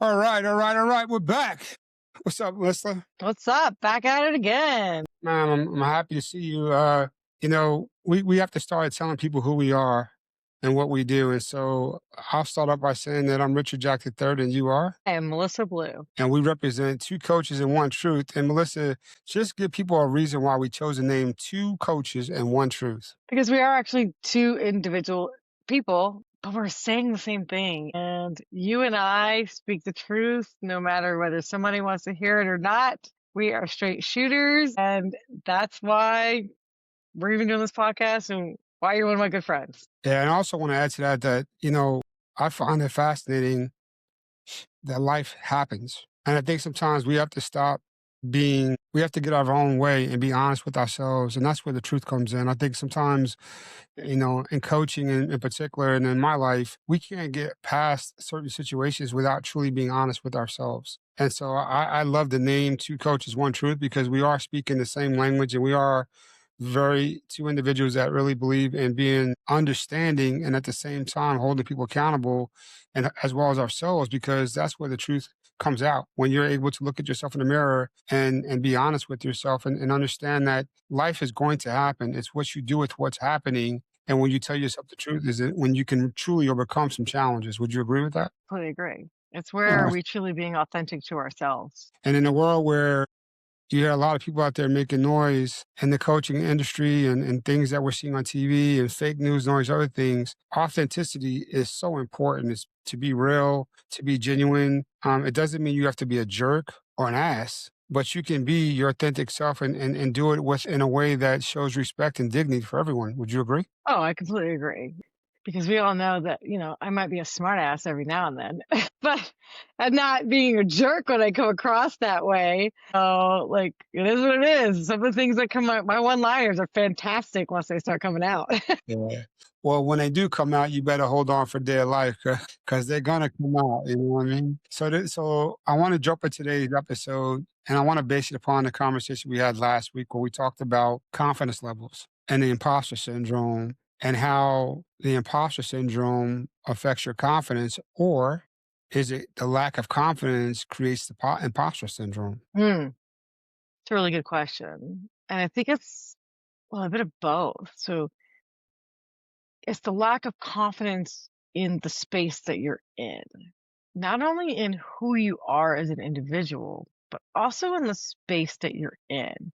All right, all right, all right. We're back. What's up, Melissa? What's up? Back at it again. Man, I'm happy to see you. We have to start telling people who we are and what we do. And so I'll start off by saying that I'm Richard Jack III and you are. I am Melissa Blue. And we represent two coaches and one truth. And Melissa, just give people a reason why we chose to name two coaches and one truth. Because we are actually two individual people, but we're saying the same thing. And you and I speak the truth no matter whether somebody wants to hear it or not. We are straight shooters. And that's why we're even doing this podcast and why you're one of my good friends. Yeah, and I also want to add to that, I find it fascinating that life happens. And I think sometimes we have to get out of our own way and be honest with ourselves. And that's where the truth comes in. I think sometimes, in coaching in particular and in my life, we can't get past certain situations without truly being honest with ourselves. And so I love the name Two Coaches, One Truth because we are speaking the same language and we are very two individuals that really believe in being understanding and at the same time holding people accountable and as well as ourselves because that's where the truth comes out when you're able to look at yourself in the mirror and be honest with yourself and understand that life is going to happen. It's what you do with what's happening. And when you tell yourself the truth is it when you can truly overcome some challenges. Would you agree with that? Completely agree. It's All where right. we truly being authentic to ourselves. And in a world where you hear a lot of people out there making noise in the coaching industry and things that we're seeing on TV and fake news and all these other things. Authenticity is so important. It's to be real, to be genuine. It doesn't mean you have to be a jerk or an ass, but you can be your authentic self and do it in a way that shows respect and dignity for everyone. Would you agree? Oh, I completely agree. Because we all know that, I might be a smartass every now and then, but I'm not being a jerk when I come across that way. So, like, it is what it is. Some of the things that come out, my one-liners are fantastic once they start coming out. Yeah. Well, when they do come out, you better hold on for dear life because they're gonna come out. You know what I mean? So I want to jump into today's episode, and I want to base it upon the conversation we had last week where we talked about confidence levels and the imposter syndrome and how the imposter syndrome affects your confidence, or is it the lack of confidence creates the imposter syndrome? Hmm. It's a really good question. And I think it's, well, a bit of both. So it's the lack of confidence in the space that you're in, not only in who you are as an individual, but also in the space that you're in.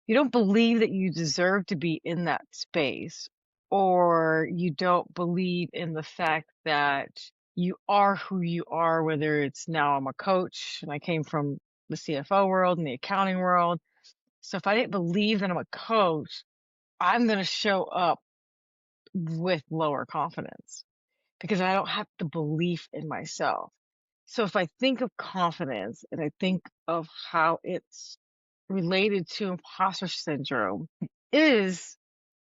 You don't believe that you deserve to be in that space, or you don't believe in the fact that you are who you are, whether it's now I'm a coach and I came from the CFO world and the accounting world. So if I didn't believe that I'm a coach, I'm going to show up with lower confidence because I don't have the belief in myself. So if I think of confidence and I think of how it's related to imposter syndrome, is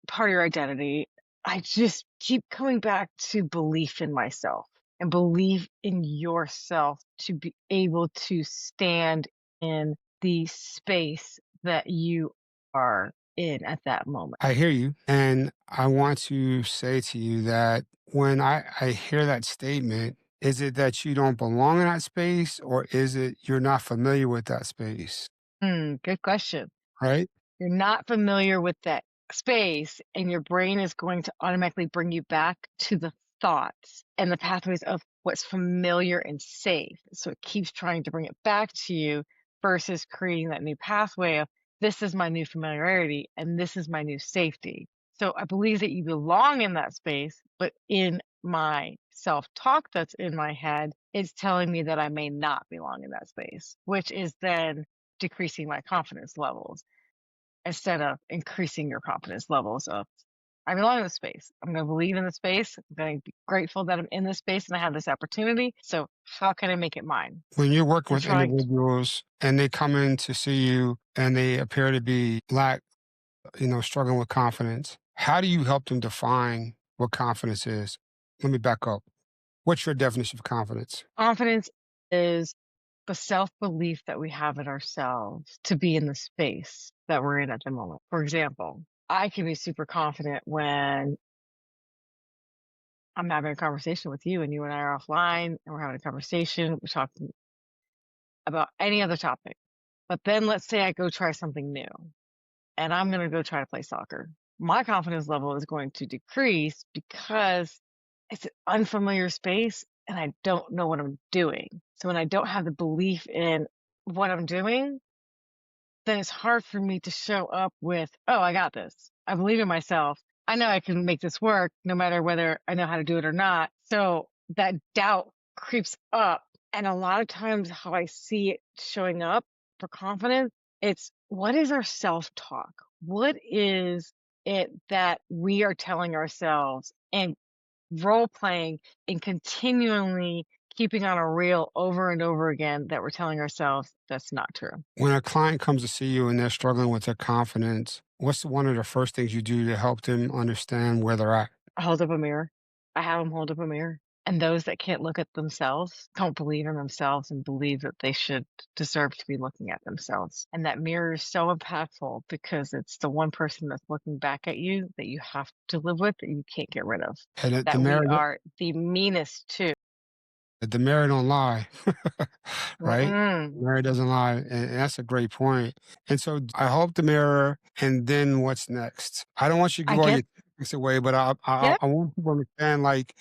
part of your identity. I just keep coming back to belief in myself and belief in yourself to be able to stand in the space that you are in at that moment. I hear you. And I want to say to you that when I hear that statement, is it that you don't belong in that space or is it you're not familiar with that space? Good question. Right? You're not familiar with that space, and your brain is going to automatically bring you back to the thoughts and the pathways of what's familiar and safe. So it keeps trying to bring it back to you versus creating that new pathway of this is my new familiarity and this is my new safety. So I believe that you belong in that space, but in my self talk that's in my head, it's telling me that I may not belong in that space, which is then decreasing my confidence levels instead of increasing your confidence levels of I belong in this space. I'm going to believe in the space. I'm going to be grateful that I'm in this space and I have this opportunity. So how can I make it mine? When you're working And with trying to, individuals and they come in to see you and they appear to be struggling with confidence, how do you help them define what confidence is? Let me back up. What's your definition of confidence? confidence is the self-belief that we have in ourselves to be in the space that we're in at the moment. For example, I can be super confident when I'm having a conversation with you and you and I are offline and we're having a conversation. We're talking about any other topic. But then let's say I go try something new and I'm going to go try to play soccer. My confidence level is going to decrease because it's an unfamiliar space and I don't know what I'm doing. So when I don't have the belief in what I'm doing, then it's hard for me to show up with, oh, I got this. I believe in myself. I know I can make this work no matter whether I know how to do it or not. So that doubt creeps up. And a lot of times, how I see it showing up for confidence, it's what is our self talk? What is it that we are telling ourselves and role playing and continually keeping on a reel over and over again that we're telling ourselves that's not true? When a client comes to see you and they're struggling with their confidence, what's one of the first things you do to help them understand where they're at? I hold up a mirror. I have them hold up a mirror. And those that can't look at themselves don't believe in themselves and believe that they should deserve to be looking at themselves. And that mirror is so impactful because it's the one person that's looking back at you that you have to live with that you can't get rid of. And the That we mirror, are the meanest too. the mirror don't lie, right? The Mm-mm. mirror doesn't lie, and that's a great point. And so I hope the mirror, and then what's next? I don't want you to I give all get, your techniques away, but I yep, I want people to understand, like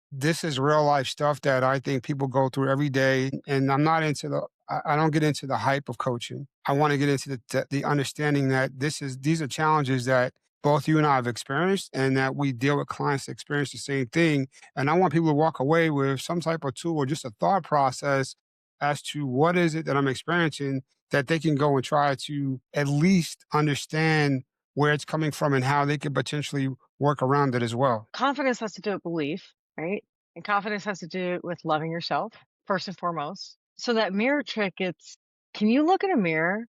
this is real life stuff that I think people go through every day. And I'm not into I don't get into the hype of coaching. I want to get into the understanding that these are challenges that both you and I have experienced, and that we deal with clients that experience the same thing. And I want people to walk away with some type of tool or just a thought process as to what is it that I'm experiencing, that they can go and try to at least understand where it's coming from and how they could potentially work around it as well. confidence has to do with belief, right? And confidence has to do with loving yourself first and foremost. So that mirror trick, it's, can you look in a mirror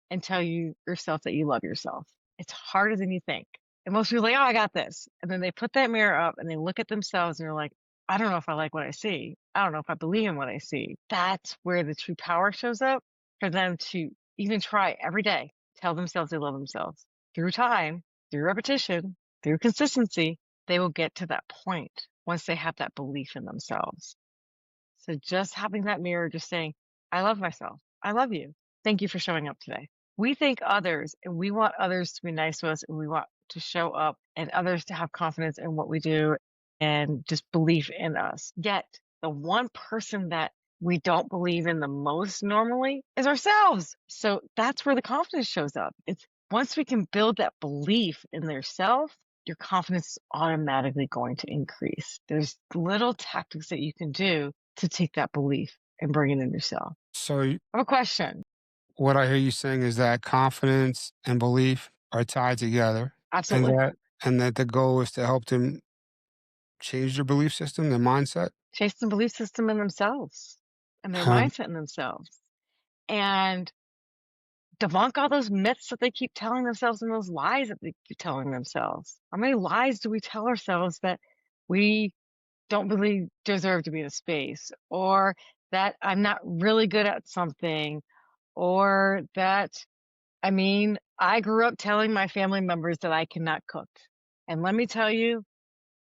and tell yourself that you love yourself? It's harder than you think. And most people are like, oh, I got this. And then they put that mirror up and they look at themselves and they're like, I don't know if I like what I see. I don't know if I believe in what I see. That's where the true power shows up for them to even try every day, tell themselves they love themselves. Through time, through repetition, through consistency, they will get to that point once they have that belief in themselves. So just having that mirror, just saying, I love myself. I love you. Thank you for showing up today. We thank others and we want others to be nice to us and we want to show up and others to have confidence in what we do and just belief in us. Yet the one person that we don't believe in the most normally is ourselves. So that's where the confidence shows up. It's once we can build that belief in their self, your confidence is automatically going to increase. There's little tactics that you can do to take that belief and bring it in yourself. So I have a question. what I hear you saying is that confidence and belief are tied together, and Absolutely. that the goal is to help them change their belief system, their mindset. Chase the belief system in themselves and their Huh. mindset in themselves and debunk all those myths that they keep telling themselves and those lies that they keep telling themselves. How many lies do we tell ourselves that we don't really deserve to be in a space, or that I'm not really good at something, or that, I mean, I grew up telling my family members that I cannot cook. And let me tell you,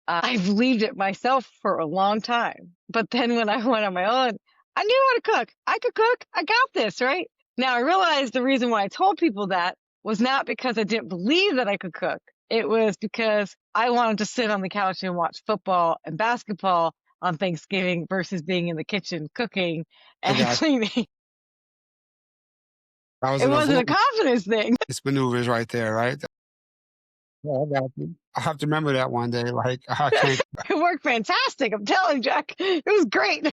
I believed it myself for a long time. But then when I went on my own, I knew how to cook. I could cook. I got this, right? Now I realized the reason why I told people that was not because I didn't believe that I could cook. It was because I wanted to sit on the couch and watch football and basketball on Thanksgiving versus being in the kitchen cooking I and got cleaning. that was It an wasn't a avoidance confidence thing. maneuvers right there, right? Yeah, I got you. I have to remember that one day. Like I can't. It worked fantastic. I'm telling you, Jack. It was great.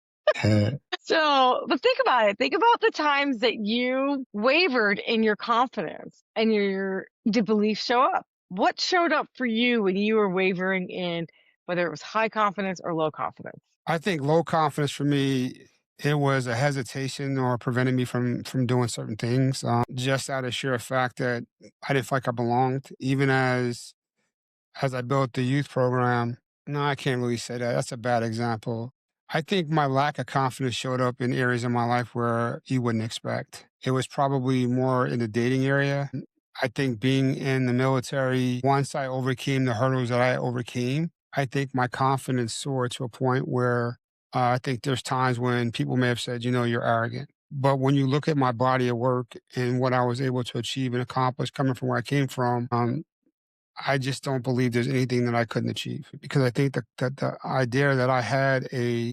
Uh, So, but think about it. Think about the times that you wavered in your confidence and did belief show up? What showed up for you when you were wavering in whether it was high confidence or low confidence? I think low confidence for me, it was a hesitation or preventing me from doing certain things, just out of sheer fact that I didn't feel like I belonged, even as I built the youth program. No, I can't really say that. That's a bad example. I think my lack of confidence showed up in areas of my life where you wouldn't expect. It was probably more in the dating area. I think being in the military, once I overcame the hurdles that I overcame, I think my confidence soared to a point where I think there's times when people may have said, you're arrogant. But when you look at my body of work and what I was able to achieve and accomplish coming from where I came from, I just don't believe there's anything that I couldn't achieve because I think that the idea that I had a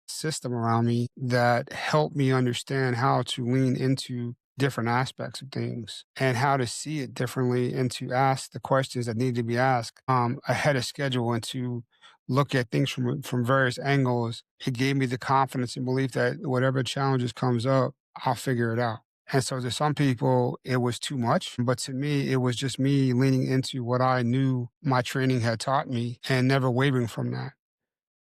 system around me that helped me understand how to lean into different aspects of things and how to see it differently and to ask the questions that need to be asked ahead of schedule and to look at things from various angles. It gave me the confidence and belief that whatever challenges comes up, I'll figure it out. And so to some people, it was too much. But to me, it was just me leaning into what I knew my training had taught me and never wavering from that.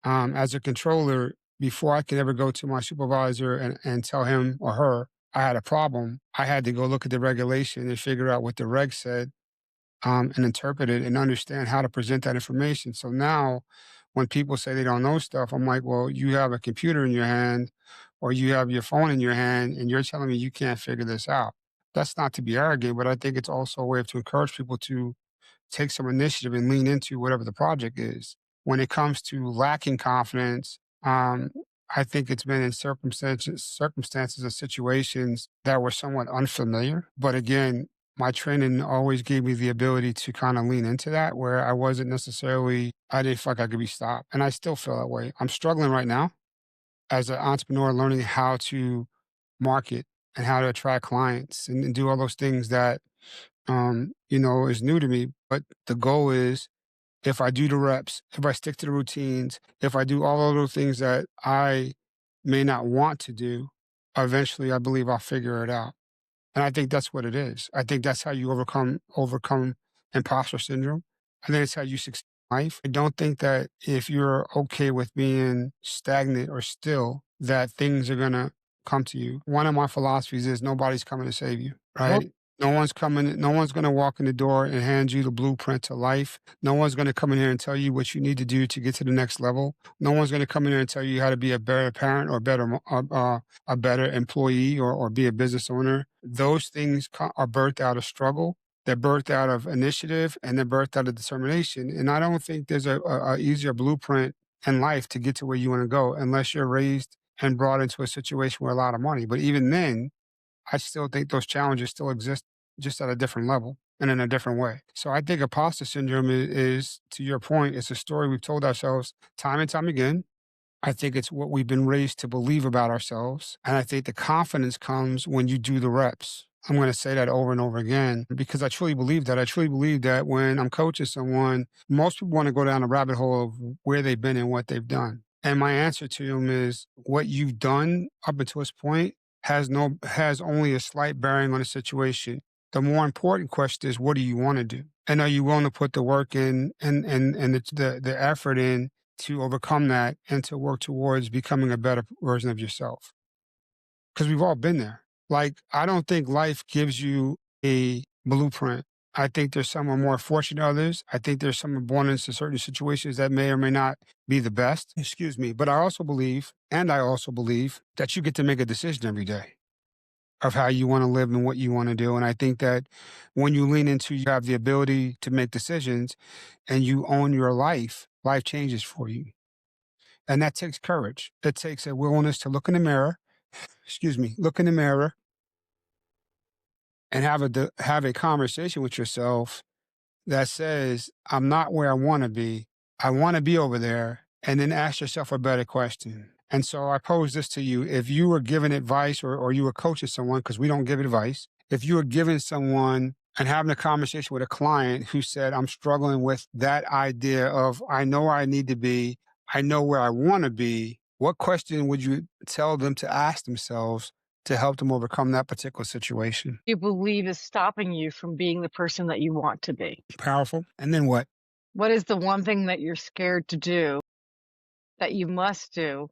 As a controller, before I could ever go to my supervisor and tell him or her I had a problem, I had to go look at the regulation and figure out what the reg said and interpret it and understand how to present that information. So now, when people say they don't know stuff, I'm like, well, you have a computer in your hand or you have your phone in your hand and you're telling me you can't figure this out. That's not to be arrogant, but I think it's also a way to encourage people to take some initiative and lean into whatever the project is. When it comes to lacking confidence, I think it's been in circumstances and situations that were somewhat unfamiliar. But again, my training always gave me the ability to kind of lean into that where I didn't feel like I could be stopped. And I still feel that way. I'm struggling right now as an entrepreneur, learning how to market and how to attract clients and do all those things that is new to me. But the goal is if I do the reps, if I stick to the routines, if I do all of those things that I may not want to do, eventually I believe I'll figure it out. And I think that's what it is. I think that's how you overcome imposter syndrome. I think it's how you succeed in life. I don't think that if you're okay with being stagnant or still, that things are gonna come to you. One of my philosophies is nobody's coming to save you, right? No one's gonna walk in the door and hand you the blueprint to life. No one's gonna come in here and tell you what you need to do to get to the next level. No one's gonna come in here and tell you how to be a better parent or a better employee or be a business owner. Those things are birthed out of struggle. They're birthed out of initiative and they're birthed out of determination. And I don't think there's a easier blueprint in life to get to where you want to go unless you're raised and brought into a situation with a lot of money. But even then, I still think those challenges still exist just at a different level and in a different way. So I think imposter syndrome is to your point, it's a story we've told ourselves time and time again. I think it's what we've been raised to believe about ourselves. And I think the confidence comes when you do the reps. I'm going to say that over and over again because I truly believe that. I truly believe that when I'm coaching someone, most people want to go down the rabbit hole of where they've been and what they've done. And my answer to them is what you've done up until this point has only a slight bearing on the situation. The more important question is what do you want to do? And are you willing to put the work in and the effort in to overcome that and to work towards becoming a better version of yourself? Because we've all been there. Like, I don't think life gives you a blueprint. I think there's some are more fortunate than others. I think there's some are born into certain situations that may or may not be the best. Excuse me. But I also believe that you get to make a decision every day of how you want to live and what you want to do. And I think that when you lean into you have the ability to make decisions and you own your life, life changes for you. And that takes courage. It takes a willingness to look in the mirror, look in the mirror and have a conversation with yourself that says, I'm not where I want to be. I want to be over there. And then ask yourself a better question. And so I pose this to you. If you were giving advice or you were coaching someone, because we don't give advice, if you were giving someone and having a conversation with a client who said, I'm struggling with that idea of, I know where I need to be, I know where I want to be, what question would you tell them to ask themselves to help them overcome that particular situation? You believe is stopping you from being the person that you want to be? Powerful. And then what? What is the one thing that you're scared to do that you must do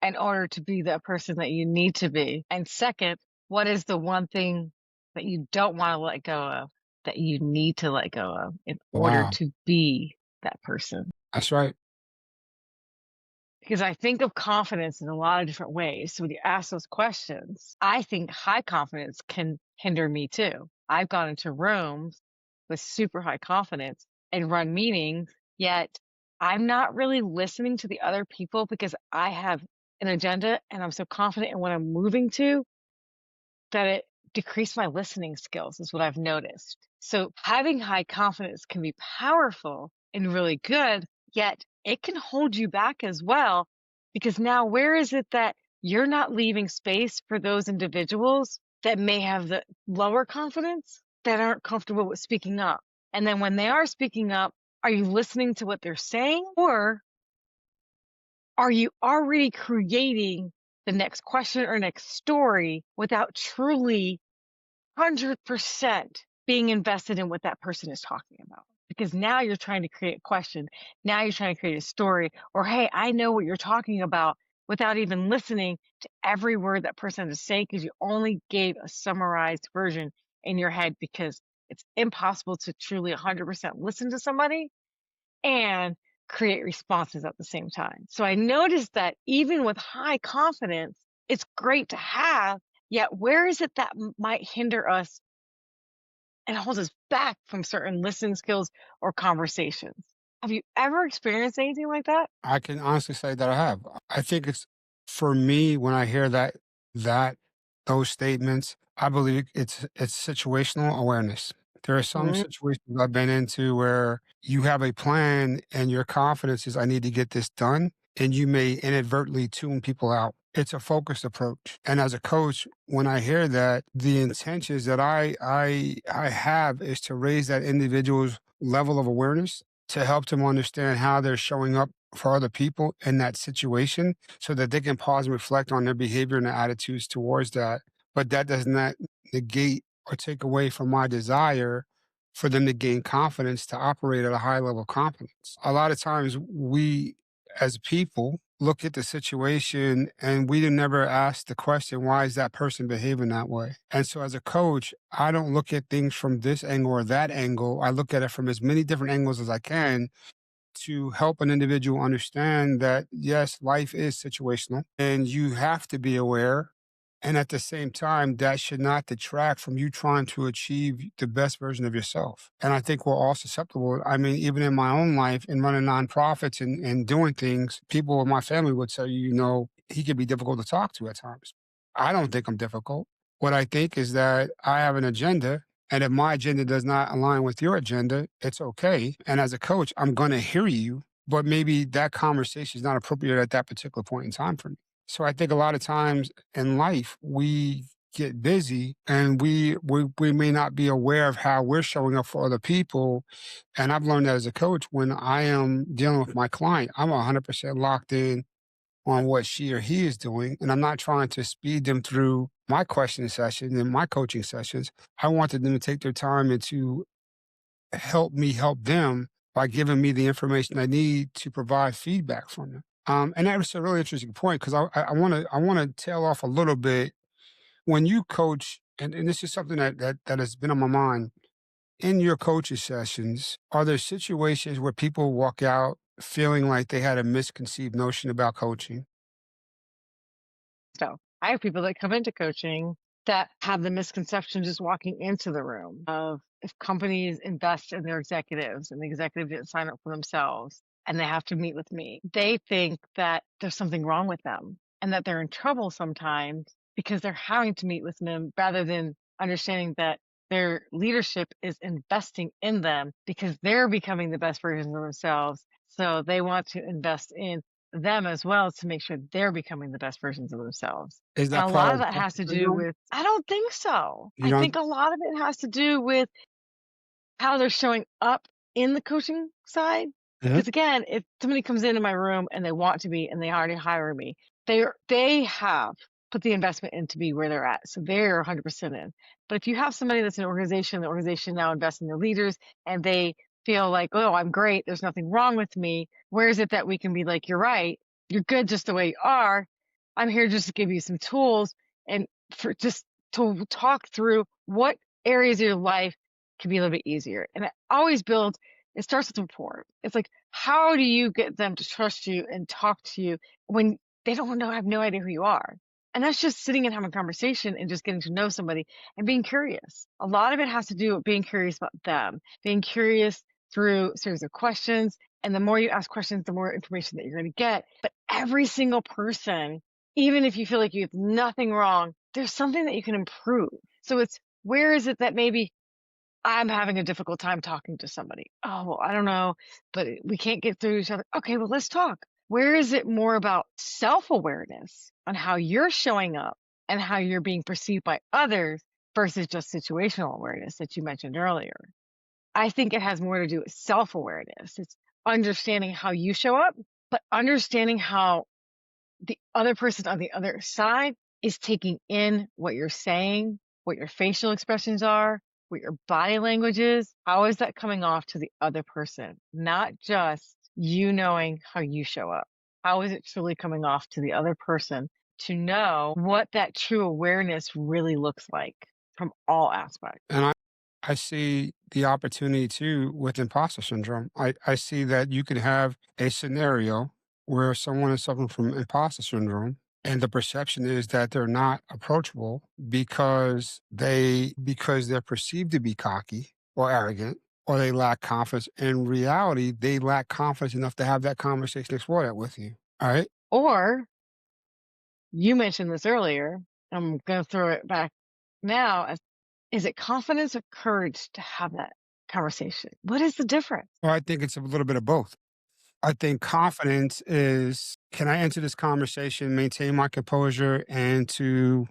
in order to be that person that you need to be? And second, what is the one thing that you don't want to let go of that you need to let go of in order Wow. to be that person? That's right. Because I think of confidence in a lot of different ways. So when you ask those questions, I think high confidence can hinder me too. I've gone into rooms with super high confidence and run meetings yet I'm not really listening to the other people because I have an agenda and I'm so confident in what I'm moving to that it decreased my listening skills, is what I've noticed. So having high confidence can be powerful and really good, yet it can hold you back as well. Because now, where is it that you're not leaving space for those individuals that may have the lower confidence, that aren't comfortable with speaking up? And then when they are speaking up, are you listening to what they're saying, or are you already creating the next question or next story without truly 100% being invested in what that person is talking about? Because now you're trying to create a question. Now you're trying to create a story. Or, hey, I know what you're talking about, without even listening to every word that person has to say, because you only gave a summarized version in your head, because it's impossible to truly 100% listen to somebody and create responses at the same time. So I noticed that even with high confidence, it's great to have, yet where is it that might hinder us and holds us back from certain listening skills or conversations? Have you ever experienced anything like that? I can honestly say that I have. I think it's for me when I hear that those statements, I believe it's situational awareness. There are some Mm, situations I've been into where you have a plan and your confidence is I need to get this done, and you may inadvertently tune people out. It's a focused approach. And as a coach, when I hear that, the intentions that I have is to raise that individual's level of awareness to help them understand how they're showing up for other people in that situation so that they can pause and reflect on their behavior and their attitudes towards that. But that does not negate or take away from my desire for them to gain confidence to operate at a high level of confidence. A lot of times we as people look at the situation and we never ask the question, why is that person behaving that way? And so as a coach, I don't look at things from this angle or that angle. I look at it from as many different angles as I can to help an individual understand that yes, life is situational and you have to be aware. And at the same time, that should not detract from you trying to achieve the best version of yourself. And I think we're all susceptible. I mean, even in my own life, in running nonprofits and doing things, people in my family would tell you, he can be difficult to talk to at times. I don't think I'm difficult. What I think is that I have an agenda, and if my agenda does not align with your agenda, it's okay. And as a coach, I'm going to hear you, but maybe that conversation is not appropriate at that particular point in time for me. So I think a lot of times in life, we get busy and we may not be aware of how we're showing up for other people. And I've learned that as a coach, when I am dealing with my client, I'm 100% locked in on what she or he is doing. And I'm not trying to speed them through my questioning session and my coaching sessions. I wanted them to take their time and to help me help them by giving me the information I need to provide feedback from them. And that was a really interesting point because I want to tail off a little bit when you coach, and this is something that has been on my mind in your coaching sessions. Are there situations where people walk out feeling like they had a misconceived notion about coaching? So I have people that come into coaching that have the misconception just walking into the room of, if companies invest in their executives and the executive didn't sign up for themselves and they have to meet with me, they think that there's something wrong with them and that they're in trouble sometimes because they're having to meet with them, rather than understanding that their leadership is investing in them because they're becoming the best versions of themselves. So they want to invest in them as well to make sure they're becoming the best versions of themselves. Is And that a part lot of of that what has to you're do doing? with, I don't think so. You I think don't? a lot of it has to do with how they're showing up in the coaching side. Mhm. Because again, if somebody comes into my room and they want to be and they already hire me, they have put the investment in to be where they're at. So they're 100% in. But if you have somebody that's an organization, the organization now invests in their leaders and they feel like, oh, I'm great, there's nothing wrong with me. Where is it that we can be like, you're right, you're good just the way you are. I'm here just to give you some tools and for just to talk through what areas of your life can be a little bit easier. And it starts with rapport. It's like, how do you get them to trust you and talk to you when they don't know, have no idea who you are? And that's just sitting and having a conversation and just getting to know somebody and being curious. A lot of it has to do with being curious about them, being curious through a series of questions. And the more you ask questions, the more information that you're going to get. But every single person, even if you feel like you have nothing wrong, there's something that you can improve. So it's, where is it that maybe I'm having a difficult time talking to somebody? Oh, well, I don't know, but we can't get through each other. Okay, well, let's talk. Where is it more about self-awareness on how you're showing up and how you're being perceived by others versus just situational awareness that you mentioned earlier? I think it has more to do with self-awareness. It's understanding how you show up, but understanding how the other person on the other side is taking in what you're saying, what your facial expressions are, what your body language is. How is that coming off to the other person? Not just you knowing how you show up. How is it truly coming off to the other person to know what that true awareness really looks like from all aspects? And I see the opportunity too with imposter syndrome. I see that you could have a scenario where someone is suffering from imposter syndrome and the perception is that they're not approachable because they're perceived to be cocky or arrogant or they lack confidence. In reality, they lack confidence enough to have that conversation, explore that with you. All right. Or you mentioned this earlier. I'm going to throw it back now. Is it confidence or courage to have that conversation? What is the difference? Well, I think it's a little bit of both. I think confidence is, can I enter this conversation, maintain my composure, and to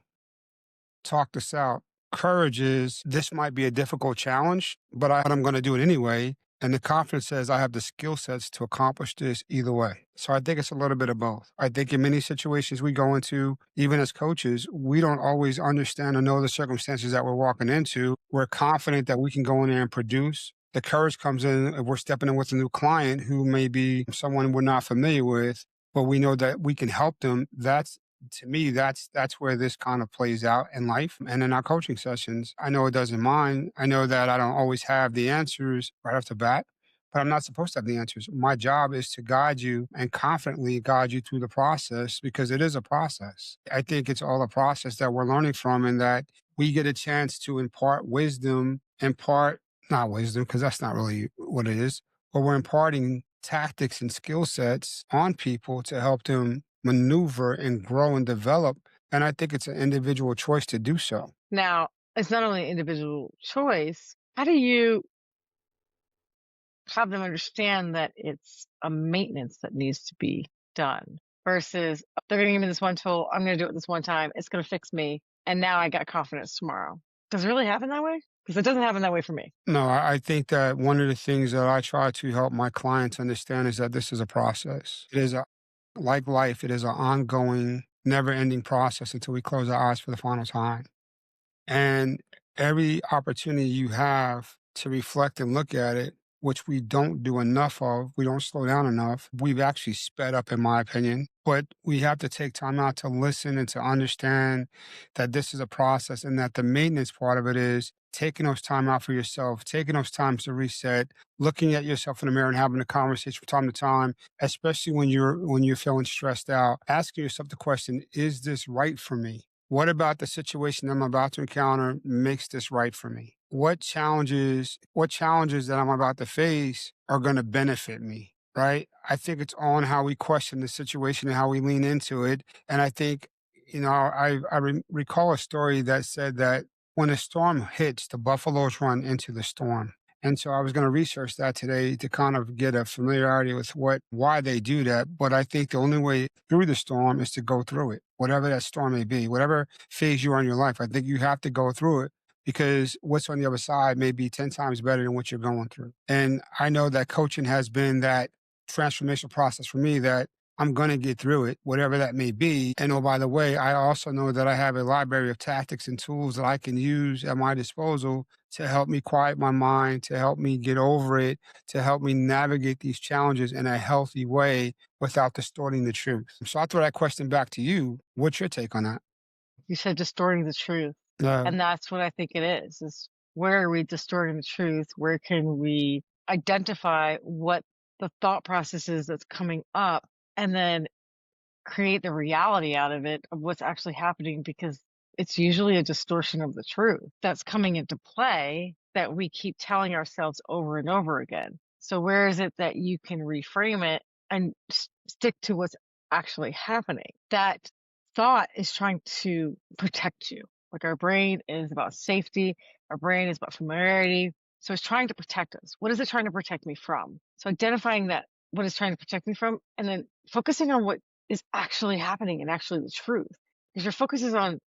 talk this out? Courage is, this might be a difficult challenge, but I'm going to do it anyway. And the confidence says I have the skill sets to accomplish this either way. So I think it's a little bit of both. I think in many situations we go into, even as coaches, we don't always understand or know the circumstances that we're walking into. We're confident that we can go in there and produce. The courage comes in if we're stepping in with a new client who may be someone we're not familiar with, but we know that we can help them. That's, to me, that's where this kind of plays out in life and in our coaching sessions. I know it doesn't mine. I know that I don't always have the answers right off the bat, but I'm not supposed to have the answers. My job is to guide you and confidently guide you through the process because it is a process. I think it's all a process that we're learning from and that we get a chance to impart wisdom, impart not wisdom, because that's not really what it is, but we're imparting tactics and skill sets on people to help them maneuver and grow and develop. And I think it's an individual choice to do so. Now, it's not only an individual choice. How do you have them understand that it's a maintenance that needs to be done versus they're going to give me this one tool, I'm going to do it this one time, it's going to fix me, and now I got confidence tomorrow? Does it really happen that way? Because it doesn't happen that way for me. No, I think that one of the things that I try to help my clients understand is that this is a process. It is a, like life, it is an ongoing, never ending process until we close our eyes for the final time. And every opportunity you have to reflect and look at it, which we don't do enough of, we don't slow down enough. We've actually sped up, in my opinion. But we have to take time out to listen and to understand that this is a process and that the maintenance part of it is taking those time out for yourself, taking those times to reset, looking at yourself in the mirror and having a conversation from time to time, especially when you're feeling stressed out, asking yourself the question, is this right for me? What about the situation I'm about to encounter makes this right for me? What challenges that I'm about to face are going to benefit me, right? I think it's on how we question the situation and how we lean into it. And I think, recall a story that said that when a storm hits, the buffaloes run into the storm. And so I was going to research that today to kind of get a familiarity with why they do that. But I think the only way through the storm is to go through it, whatever that storm may be, whatever phase you're in your life. I think you have to go through it because what's on the other side may be 10 times better than what you're going through. And I know that coaching has been that transformational process for me that I'm going to get through it, whatever that may be. And oh, by the way, I also know that I have a library of tactics and tools that I can use at my disposal to help me quiet my mind, to help me get over it, to help me navigate these challenges in a healthy way without distorting the truth. So I throw that question back to you. What's your take on that? You said distorting the truth. Uh, And that's what I think it is where are we distorting the truth? Where can we identify what the thought process is that's coming up and then create the reality out of it of what's actually happening? Because it's usually a distortion of the truth that's coming into play that we keep telling ourselves over and over again. So where is it that you can reframe it and stick to what's actually happening? That thought is trying to protect you. Like our brain is about safety, our brain is about familiarity. So it's trying to protect us. What is it trying to protect me from? So identifying that what it's trying to protect me from, and then focusing on what is actually happening and actually the truth. Because your focus is on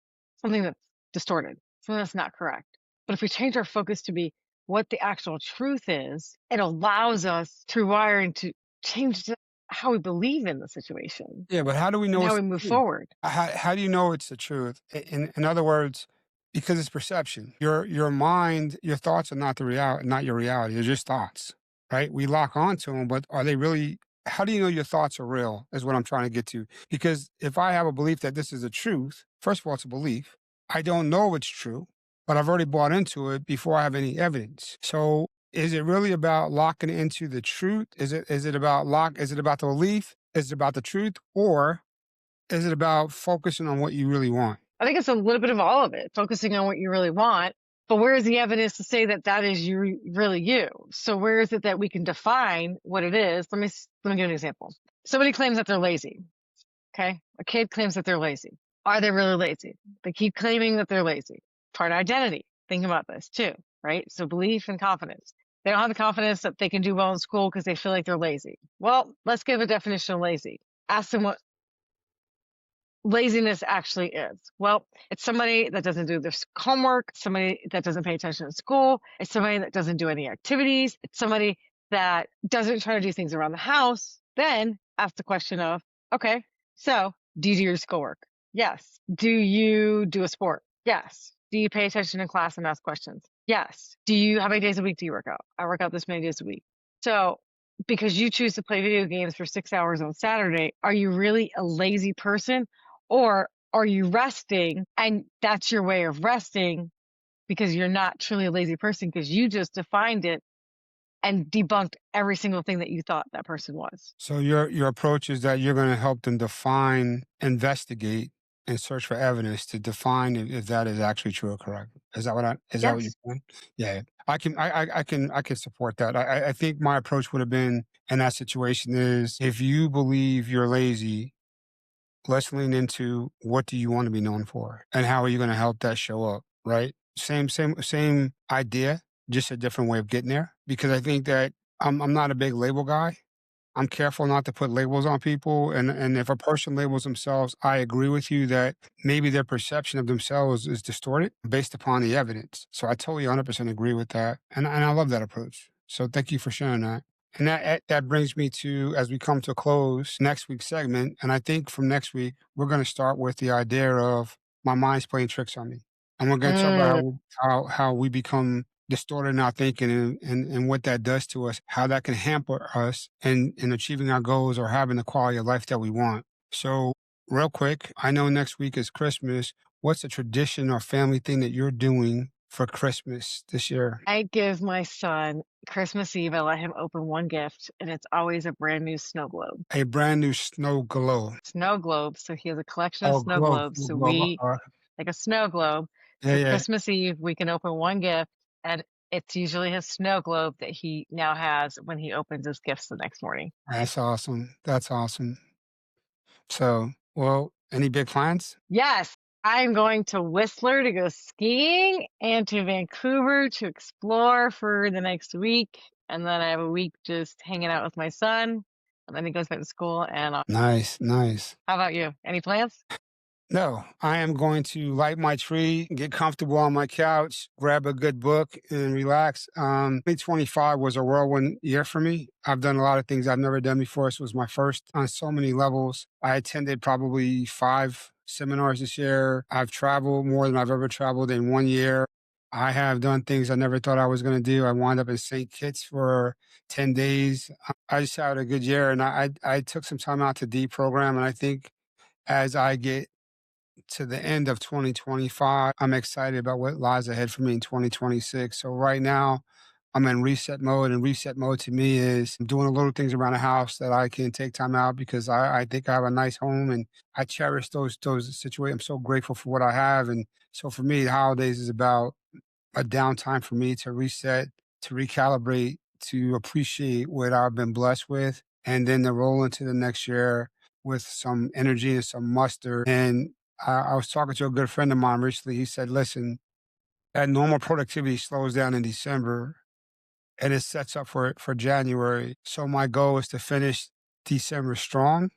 something that's distorted, something that's not correct. But if we change our focus to be what the actual truth is, it allows us through wiring to change how we believe in the situation Yeah, but how do we and know how it's we the move truth? forward. How do you know it's the truth? In other words, because it's perception. Your mind, your thoughts are not the reality, not your reality. They're just thoughts, right? We lock onto them, but are they really? How do you know your thoughts are real? Is what I'm trying to get to. Because if I have a belief that this is a truth, first of all, it's a belief. I don't know it's true, but I've already bought into it before I have any evidence. So is it really about locking into the truth? Is it about lock? Is it about the belief? Is it about the truth? Or is it about focusing on what you really want? I think it's a little bit of all of it, focusing on what you really want. But where is the evidence to say that that is you, really you? So where is it that we can define what it is? Let me give an example. Somebody claims that they're lazy. Okay, a kid claims that they're lazy. Are they really lazy? They keep claiming that they're lazy. Part of identity. Think about this too, right? So belief and confidence. They don't have the confidence that they can do well in school because they feel like they're lazy. Well, let's give a definition of lazy. Ask them what laziness actually is. Well, it's somebody that doesn't do their homework, somebody that doesn't pay attention in school, it's somebody that doesn't do any activities, it's somebody that doesn't try to do things around the house. Then ask the question of, okay, so do you do your schoolwork? Yes. Do you do a sport? Yes. Do you pay attention in class and ask questions? Yes. Do you, how many days a week do you work out? I work out this many days a week. So because you choose to play video games for 6 hours on Saturday, are you really a lazy person? Or are you resting and that's your way of resting because you're not truly a lazy person because you just defined it and debunked every single thing that you thought that person was? So your approach is that you're going to help them define, investigate, and search for evidence to define if that is actually true or correct. Is that what you're Yes. saying? Yeah, I can support that. I think my approach would have been in that situation is if you believe you're lazy, let's lean into what do you want to be known for and how are you going to help that show up, right? Same idea, just a different way of getting there. Because I think that I'm not a big label guy. I'm careful not to put labels on people. And if a person labels themselves, I agree with you that maybe their perception of themselves is distorted based upon the evidence. So I totally 100% agree with that. And I love that approach. So thank you for sharing that. And that brings me to, as we come to a close, next week's segment. And I think from next week, we're going to start with the idea of my mind's playing tricks on me. And we're going to talk about Mm, how we become distorted in our thinking and what that does to us, how that can hamper us in achieving our goals or having the quality of life that we want. So, real quick, I know next week is Christmas. What's a tradition or family thing that you're doing for Christmas this year? I give my son Christmas Eve, I let him open one gift, and it's always a brand new snow globe. A brand new snow globe. Snow globes. So he has a collection of Oh, snow globe, globes. So globe. we, like a snow globe. Yeah, So yeah. Christmas Eve, we can open one gift, and it's usually his snow globe that he now has when he opens his gifts the next morning. That's awesome. That's awesome. So, well, any big plans? Yes, I'm going to Whistler to go skiing and to Vancouver to explore for the next week. And then I have a week just hanging out with my son. And then he goes back to school. And Nice, nice. how about you? Any plans? No, I am going to light my tree, get comfortable on my couch, grab a good book, and relax. 2025 was a whirlwind year for me. I've done a lot of things I've never done before. This was my first on so many levels. I attended probably 5 seminars this year. I've traveled more than I've ever traveled in 1 year. I have done things I never thought I was going to do. I wound up in St. Kitts for 10 days. I just had a good year, and I took some time out to deprogram, and I think as I get to the end of 2025. I'm excited about what lies ahead for me in 2026. So right now, I'm in reset mode, and reset mode to me is doing a little things around the house that I can take time out because I think I have a nice home and I cherish those situations. I'm so grateful for what I have, and so for me, the holidays is about a downtime for me to reset, to recalibrate, to appreciate what I've been blessed with and then to roll into the next year with some energy and some muster. And I was talking to a good friend of mine recently. He said, listen, that normal productivity slows down in December and it sets up for January. So my goal is to finish December strong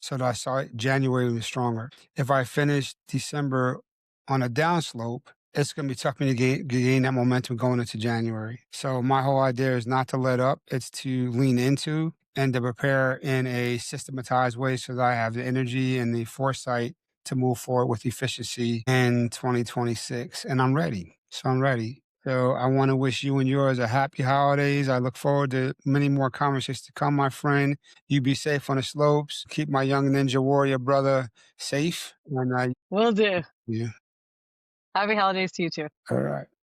so that I start January even stronger. If I finish December on a downslope, it's going to be tough for me to gain that momentum going into January. So my whole idea is not to let up. It's to lean into and to prepare in a systematized way so that I have the energy and the foresight to move forward with efficiency in 2026. And I'm ready. So I'm ready. So I want to wish you and yours a happy holidays. I look forward to many more conversations to come, my friend. You be safe on the slopes. Keep my young ninja warrior brother safe. And I, Will do. yeah. Happy holidays to you too. All right.